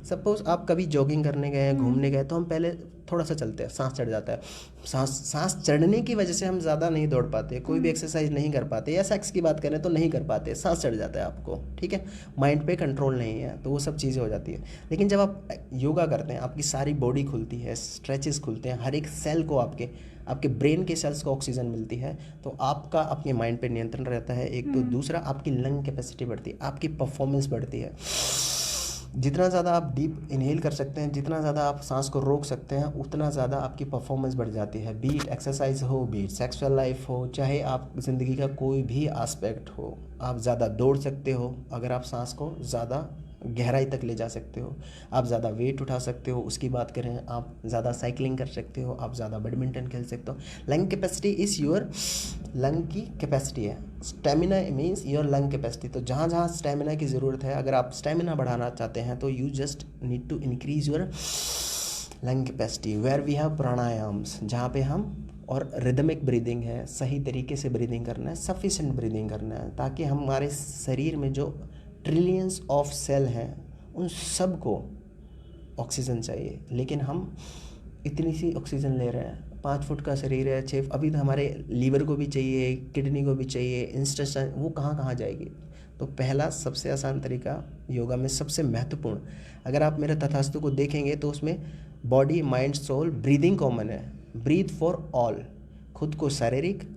S1: Suppose आप कभी जॉगिंग करने गए, घूमने गए, तो हम पहले थोड़ा सा चलते हैं, सांस चढ़ जाता है। सांस चढ़ने की वजह से हम ज़्यादा नहीं दौड़ पाते, कोई भी एक्सरसाइज नहीं कर पाते, या सेक्स की बात करें तो नहीं कर पाते, सांस चढ़ जाता है आपको, ठीक है, माइंड पे कंट्रोल नहीं है, तो वो सब चीज़ें हो जाती है। लेकिन जब आप योगा करते हैं, आपकी सारी बॉडी खुलती है, स्ट्रेचेस खुलते हैं, हर एक सेल को आपके ब्रेन के सेल्स को ऑक्सीजन मिलती है, तो आपका अपने माइंड पे नियंत्रण रहता है एक। तो दूसरा, आपकी लंग कैपेसिटी बढ़ती है, आपकी परफॉर्मेंस बढ़ती है। जितना ज़्यादा आप डीप इनहेल कर सकते हैं, जितना ज़्यादा आप सांस को रोक सकते हैं, उतना ज़्यादा आपकी परफॉर्मेंस बढ़ जाती है। बीट एक्सरसाइज हो, बीट सेक्सुअल लाइफ हो, चाहे आप ज़िंदगी का कोई भी एस्पेक्ट हो, आप ज़्यादा दौड़ सकते हो अगर आप सांस को ज़्यादा गहराई तक ले जा सकते हो, आप ज़्यादा वेट उठा सकते हो, उसकी बात करें, आप ज़्यादा साइकिलिंग कर सकते हो, आप ज़्यादा बैडमिंटन खेल सकते हो। Lung capacity is your, lung की कैपेसिटी है, stamina means your lung capacity. तो जहाँ जहाँ स्टेमिना की ज़रूरत है, अगर आप स्टेमिना बढ़ाना चाहते हैं, तो you just need to increase your lung capacity, where we have pranayams, जहाँ पे हम, और रिदमिक ब्रीदिंग है, सही तरीके से ब्रीदिंग करना है, सफिशेंट ब्रीदिंग करना है, ताकि हमारे शरीर में जो ट्रिलियंस ऑफ सेल हैं, उन सब को ऑक्सीजन चाहिए। लेकिन हम इतनी सी ऑक्सीजन ले रहे हैं, 5 फुट का शरीर है, 6, अभी तो हमारे लीवर को भी चाहिए, किडनी को भी चाहिए, इंटेस्टाइन, वो कहाँ जाएगी? तो पहला सबसे आसान तरीका योगा में सबसे महत्वपूर्ण, अगर आप मेरे तथास्तु को देखेंगे तो उसमें body, mind, soul, breathing common है। ब्रीथ फॉर ऑल, खुद को शारीरिक,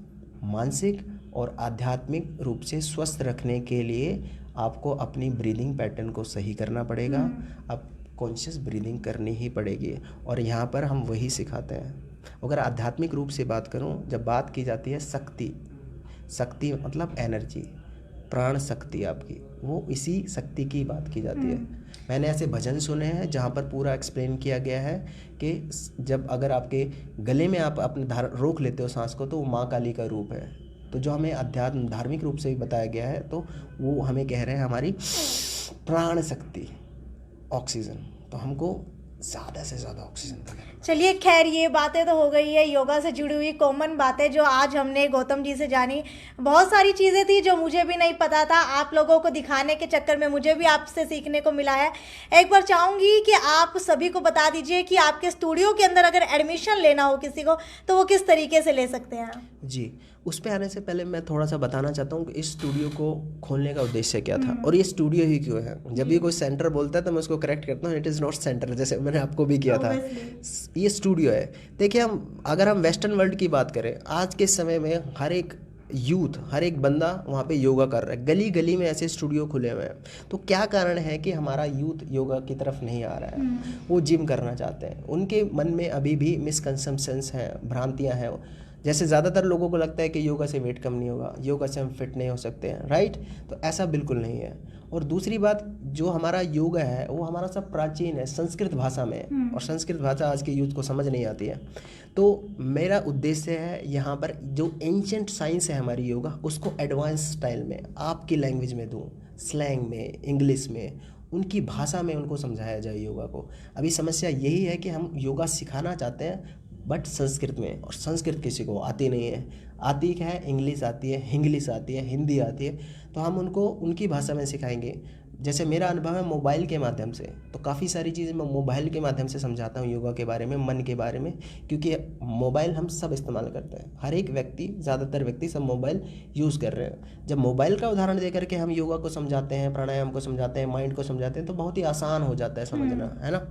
S1: मानसिक और आध्यात्मिक रूप से स्वस्थ रखने के लिए आपको अपनी ब्रीदिंग पैटर्न को सही करना पड़ेगा। अब कॉन्शियस ब्रीदिंग करनी ही पड़ेगी, और यहाँ पर हम वही सिखाते हैं। अगर आध्यात्मिक रूप से बात करूँ, जब बात की जाती है शक्ति मतलब एनर्जी, प्राण शक्ति आपकी, वो इसी शक्ति की बात की जाती है। मैंने ऐसे भजन सुने हैं जहाँ पर पूरा एक्सप्लेन किया गया है कि जब अगर आपके गले में आप अपने रोक लेते हो सांस को, तो वो माँ काली का रूप है। तो जो हमें अध्यात्म धार्मिक रूप से भी बताया गया है, तो वो हमें कह रहे हैं हमारी प्राण शक्ति, ऑक्सीजन। तो हमको ज़्यादा से ज़्यादा ऑक्सीजन का लेना।
S2: चलिए, खैर ये बातें तो हो गई है योगा से जुड़ी हुई कॉमन बातें जो आज हमने गौतम जी से जानी। बहुत सारी चीज़ें थी जो मुझे भी नहीं पता था, आप लोगों को दिखाने के चक्कर में मुझे भी आपसे सीखने को मिला है। एक बार चाहूँगी कि आप सभी को बता दीजिए कि आपके स्टूडियो के अंदर अगर एडमिशन लेना हो किसी को, तो वो किस तरीके से ले सकते हैं?
S1: जी, उस पे आने से पहले मैं थोड़ा सा बताना चाहता हूँ कि इस स्टूडियो को खोलने का उद्देश्य क्या था और ये स्टूडियो ही क्यों है। जब भी कोई सेंटर बोलता है तो मैं उसको करेक्ट करता हूँ, इट इज़ नॉट सेंटर, जैसे मैंने आपको भी किया था। ये स्टूडियो है। देखिए, अगर हम वेस्टर्न वर्ल्ड की बात करें, आज के समय में हर एक यूथ, हर एक बंदा वहाँ पे योगा कर रहा है। गली गली में ऐसे स्टूडियो खुले हुए हैं। तो क्या कारण है कि हमारा यूथ योगा की तरफ नहीं आ रहा है? वो जिम करना चाहते हैं। उनके मन में अभी भी मिसकंसेप्शंस हैं, भ्रांतियाँ हैं। जैसे ज़्यादातर लोगों को लगता है कि योगा से वेट कम नहीं होगा, योगा से हम फिट नहीं हो सकते हैं, राइट? तो ऐसा बिल्कुल नहीं है। और दूसरी बात, जो हमारा योगा है वो हमारा सब प्राचीन है, संस्कृत भाषा में, और संस्कृत भाषा आज के यूथ को समझ नहीं आती है। तो मेरा उद्देश्य है यहाँ पर जो एंशिएंट साइंस है हमारी योगा, उसको एडवांस स्टाइल में आपकी लैंग्वेज में दूँ, स्लैंग में, इंग्लिश में, उनकी भाषा में उनको समझाया जाए योगा को। अभी समस्या यही है कि हम योगा सिखाना चाहते हैं बट संस्कृत में, और संस्कृत किसी को आती नहीं है। आती क्या है? इंग्लिश आती है, हिंग्लिश आती है, हिंदी आती है। तो हम उनको उनकी भाषा में सिखाएंगे। जैसे मेरा अनुभव है मोबाइल के माध्यम से, तो काफ़ी सारी चीज़ें मैं मोबाइल के माध्यम से समझाता हूँ योगा के बारे में, मन के बारे में, क्योंकि मोबाइल हम सब इस्तेमाल करते हैं। हर एक व्यक्ति, ज़्यादातर व्यक्ति सब मोबाइल यूज़ कर रहे हैं। जब मोबाइल का उदाहरण दे करके हम योगा को समझाते हैं, प्राणायाम को समझाते हैं, माइंड को समझाते हैं, तो बहुत ही आसान हो जाता है समझना, है ना?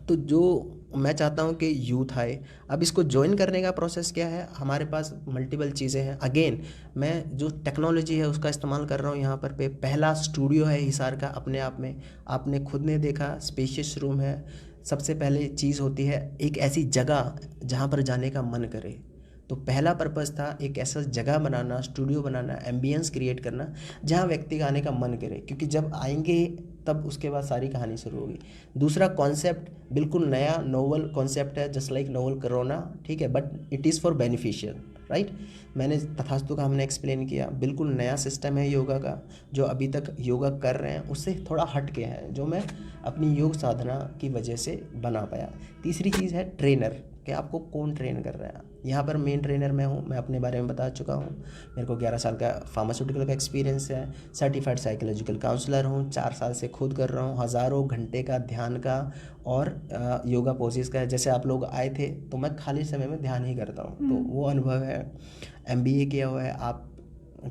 S1: तो जो मैं चाहता हूँ कि यूथ आए। अब इसको ज्वाइन करने का प्रोसेस क्या है? हमारे पास मल्टीपल चीज़ें हैं। अगेन, मैं जो टेक्नोलॉजी है उसका इस्तेमाल कर रहा हूँ यहाँ पर। पहला स्टूडियो है हिसार का अपने आप में, आपने खुद ने देखा, स्पेशियस रूम है। सबसे पहले चीज़ होती है एक ऐसी जगह जहाँ पर जाने का मन करे। तो पहला पर्पज़ था एक ऐसा जगह बनाना, स्टूडियो बनाना, एम्बियंस क्रिएट करना जहाँ व्यक्ति का आने का मन करे, क्योंकि जब आएंगे तब उसके बाद सारी कहानी शुरू होगी। दूसरा कॉन्सेप्ट बिल्कुल नया, नोवल कॉन्सेप्ट है, जस्ट लाइक नोवल कोरोना, ठीक है, but it is for beneficial, right? मैंने तथास्तु का हमने एक्सप्लेन किया, बिल्कुल नया सिस्टम है योगा का, जो अभी तक योगा कर रहे हैं उससे थोड़ा हट के है, जो मैं अपनी योग साधना की वजह से बना पाया। तीसरी चीज़ है ट्रेनर, कि आपको कौन ट्रेन कर रहा है। यहाँ पर मेन ट्रेनर मैं हूँ, मैं अपने बारे में बता चुका हूँ। मेरे को 11 साल का फार्मास्यूटिकल का एक्सपीरियंस है, सर्टिफाइड साइकोलॉजिकल काउंसलर हूँ, 4 साल से खुद कर रहा हूँ, हज़ारों घंटे का ध्यान का और योगा पोजेस का है। जैसे आप लोग आए थे तो मैं खाली समय में ध्यान ही करता हूँ, तो वो अनुभव है। MBA किया हुआ है, आप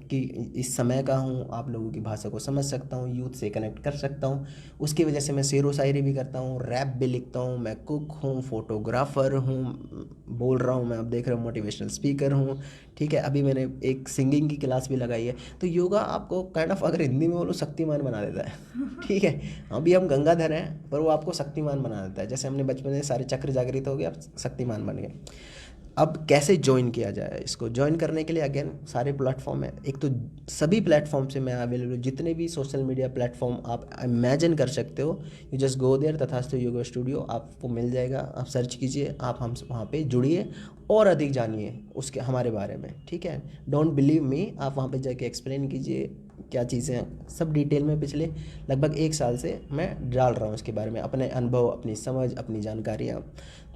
S1: कि इस समय का हूँ, आप लोगों की भाषा को समझ सकता हूँ, यूथ से कनेक्ट कर सकता हूँ। उसकी वजह से मैं शेरो शायरी भी करता हूँ, रैप भी लिखता हूँ, मैं कुक हूँ, फोटोग्राफ़र हूँ, बोल रहा हूँ मैं, आप देख रहे हो मोटिवेशनल स्पीकर हूँ, ठीक है। अभी मैंने एक सिंगिंग की क्लास भी लगाई है। तो योगा आपको काइंड ऑफ, अगर हिंदी में बोलो, शक्तिमान बना देता है, ठीक है। अभी हम गंगाधर हैं पर वो आपको शक्तिमान बना देता है। जैसे हमने बचपन में सारे चक्र जागृत हो गए, आप शक्तिमान बन गए। अब कैसे ज्वाइन किया जाए? इसको ज्वाइन करने के लिए अगेन सारे प्लेटफॉर्म है। एक तो सभी प्लेटफॉर्म से मैं अवेलेबल, जितने भी सोशल मीडिया प्लेटफॉर्म आप इमेजिन कर सकते हो, यू जस्ट गो देयर, तथास्तु योगा स्टूडियो, आपको मिल जाएगा। आप सर्च कीजिए, आप हम वहाँ पे जुड़िए और अधिक जानिए उसके हमारे बारे में, ठीक है। डोंट बिलीव मी, आप वहाँ पे जाके एक्सप्लेन कीजिए क्या चीज़ें हैं, सब डिटेल में पिछले लगभग 1 साल से मैं डाल रहा हूँ इसके बारे में, अपने अनुभव, अपनी समझ, अपनी जानकारियाँ।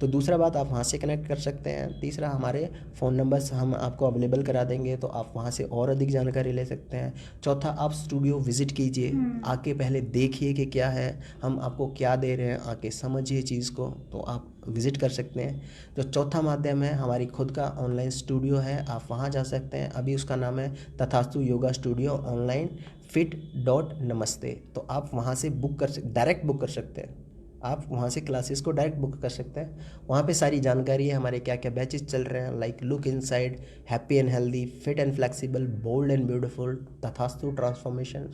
S1: तो दूसरा बात, आप वहाँ से कनेक्ट कर सकते हैं। तीसरा, हमारे फ़ोन नंबर्स हम आपको अवेलेबल करा देंगे, तो आप वहाँ से और अधिक जानकारी ले सकते हैं। चौथा, आप स्टूडियो विज़िट कीजिए, आके पहले देखिए कि क्या है, हम आपको क्या दे रहे हैं, आके समझिए चीज़ को, तो आप विज़िट कर सकते हैं। जो चौथा माध्यम है, हमारी खुद का ऑनलाइन स्टूडियो है, आप वहाँ जा सकते हैं। अभी उसका नाम है तथास्तु योगा स्टूडियो ऑनलाइन fit.namaste। तो आप वहाँ से डायरेक्ट बुक कर सकते हैं। आप वहाँ से क्लासेस को डायरेक्ट बुक कर सकते हैं। वहाँ पे सारी जानकारी है, हमारे क्या क्या बैचेस चल रहे हैं, like look inside, happy and healthy, fit and flexible, bold and beautiful, Tathastu transformation.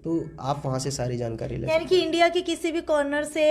S1: तो आप वहाँ से सारी जानकारी ले
S2: यानी कि इंडिया के किसी भी कॉर्नर से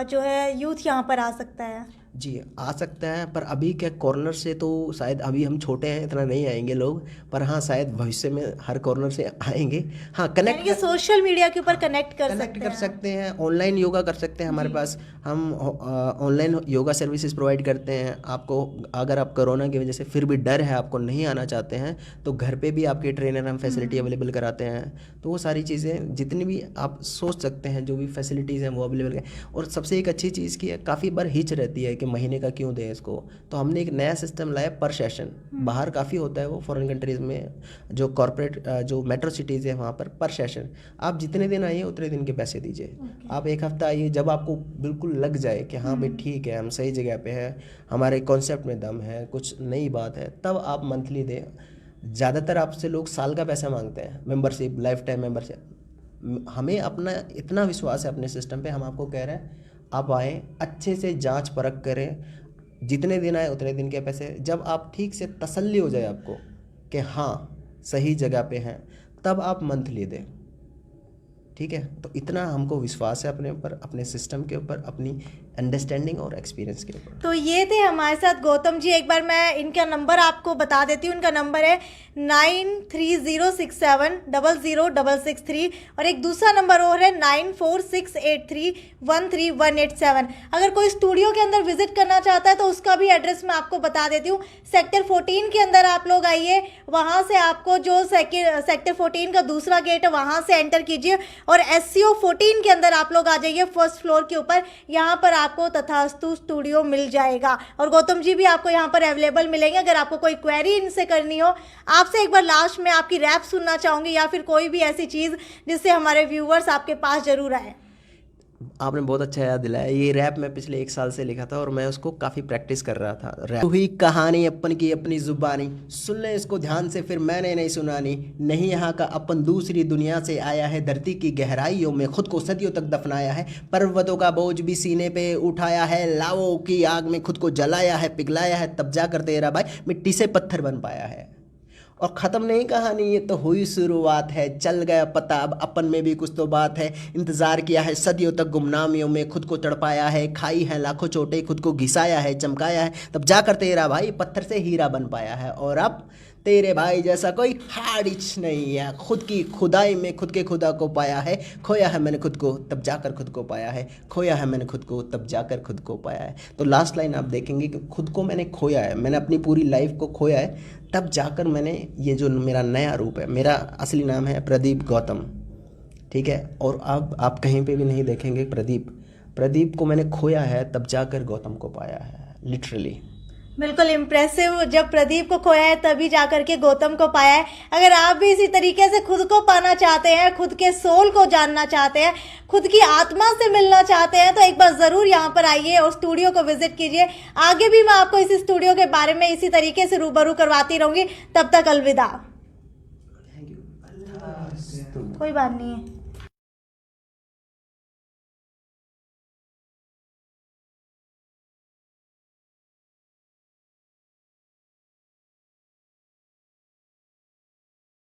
S2: जो है यूथ यहाँ पर आ सकता है।
S1: जी आ सकता है, पर अभी क्या कॉर्नर से तो शायद अभी हम छोटे हैं, इतना नहीं आएंगे लोग, पर हाँ शायद भविष्य में हर कॉर्नर से आएंगे। हाँ
S2: यानी
S1: कनेक्ट
S2: कि सोशल मीडिया के ऊपर कनेक्ट
S1: कर सकते हैं, ऑनलाइन योगा कर सकते हैं हमारे पास। हम ऑनलाइन योगा सर्विसेज प्रोवाइड करते हैं आपको। अगर आप कोरोना की वजह से फिर भी डर है, आपको नहीं आना चाहते हैं, तो घर पे भी आपके ट्रेनर हम फैसिलिटी अवेलेबल कराते हैं। तो वो सारी चीज़ें जितनी भी आप सोच सकते हैं, जो भी फैसिलिटीज़ हैं वो अवेलेबल है। और सबसे एक अच्छी चीज़ की है, काफ़ी बार हिच रहती है कि महीने का क्यों दें इसको, तो हमने एक नया सिस्टम लाया पर सेशन। बाहर काफ़ी होता है वो फॉरेन कंट्रीज़ में, जो कॉर्पोरेट जो मेट्रो सिटीज़ है वहाँ पर सेशन आप जितने दिन आइए उतने दिन के पैसे दीजिए। आप एक हफ्ता आइए, जब आपको बिल्कुल लग जाए कि हाँ भाई ठीक है, हम सही जगह पे हैं, हमारे कॉन्सेप्ट में दम है, कुछ नई बात है, तब आप मंथली दें। ज़्यादातर आपसे लोग साल का पैसा मांगते हैं, मेंबरशिप, लाइफ टाइम मेंबरशिप। हमें अपना इतना विश्वास है अपने सिस्टम पे, हम आपको कह रहे हैं आप आएँ, अच्छे से जांच परख करें, जितने दिन आए उतने दिन के पैसे। जब आप ठीक से तसल्ली हो जाए आपको कि हाँ सही जगह पे हैं, तब आप मंथली दें। ठीक है, तो इतना हमको विश्वास है अपने ऊपर, अपने सिस्टम के ऊपर, अपनी अंडरस्टैंडिंग और एक्सपीरियंस के ऊपर।
S2: तो ये थे हमारे साथ गौतम जी। एक बार मैं इनका नंबर आपको बता देती हूँ। इनका नंबर है 9306700663 और एक दूसरा नंबर और है 9468313187। अगर कोई स्टूडियो के अंदर विजिट करना चाहता है तो उसका भी एड्रेस मैं आपको बता देती हूँ। सेक्टर 14 के अंदर आप लोग आइए, वहाँ से आपको जो सेक्टर 14 का दूसरा गेट है वहाँ से एंटर कीजिए और SCO 14 के अंदर आप लोग आ जाइए फर्स्ट फ्लोर के ऊपर। यहाँ पर आपको तथास्तु स्टूडियो मिल जाएगा और गौतम जी भी आपको यहाँ पर अवेलेबल मिलेंगे। अगर आपको कोई क्वेरी इनसे करनी हो, आपसे एक बार लास्ट में आपकी रैप सुनना चाहूँगी या फिर कोई भी ऐसी चीज़ जिससे हमारे व्यूवर्स आपके पास जरूर आए।
S1: आपने बहुत अच्छा याद दिलाया। ये रैप मैं पिछले 1 साल से लिखा था और मैं उसको काफ़ी प्रैक्टिस कर रहा था। रैप हुई कहानी अपन की अपनी जुबानी, सुन ले इसको ध्यान से फिर मैंने नहीं सुनानी। नहीं यहाँ का अपन दूसरी दुनिया से आया है, धरती की गहराइयों में खुद को सदियों तक दफनाया है। पर्वतों का बोझ भी सीने पे उठाया है, लावों की आग में खुद को जलाया है, पिघलाया है, तब जाकर तेरा भाई मिट्टी से पत्थर बन पाया है। और ख़त्म नहीं कहानी, ये तो हुई शुरुआत है। चल गया पता अब अपन में भी कुछ तो बात है। इंतज़ार किया है सदियों तक गुमनामियों में खुद को तड़पाया है, खाई है लाखों चोटें खुद को घिसाया है, चमकाया है, तब जाकर तेरा भाई पत्थर से हीरा बन पाया है। और अब तेरे भाई जैसा कोई हारिच नहीं है, खुद की खुदाई में खुद के खुदा को पाया है। खोया है मैंने खुद को तब जाकर खुद को पाया है, खोया है मैंने खुद को तब जाकर खुद को पाया है। तो लास्ट लाइन आप देखेंगे कि खुद को मैंने खोया है, मैंने अपनी पूरी लाइफ को खोया है, तब जाकर मैंने ये जो मेरा नया रूप है, मेरा असली नाम है प्रदीप गौतम। ठीक है, और अब आप कहीं पे भी नहीं देखेंगे प्रदीप को मैंने खोया है तब जाकर गौतम को पाया है, लिटरली।
S2: बिल्कुल इम्प्रेसिव। जब प्रदीप को खोया है तभी जाकर के गौतम को पाया है। अगर आप भी इसी तरीके से खुद को पाना चाहते हैं, खुद के सोल को जानना चाहते हैं, खुद की आत्मा से मिलना चाहते हैं, तो एक बार जरूर यहाँ पर आइए और स्टूडियो को विजिट कीजिए। आगे भी मैं आपको इसी स्टूडियो के बारे में इसी तरीके से रूबरू करवाती रहूंगी। तब तक अलविदा।
S1: Thank you.
S2: कोई बात नहीं है।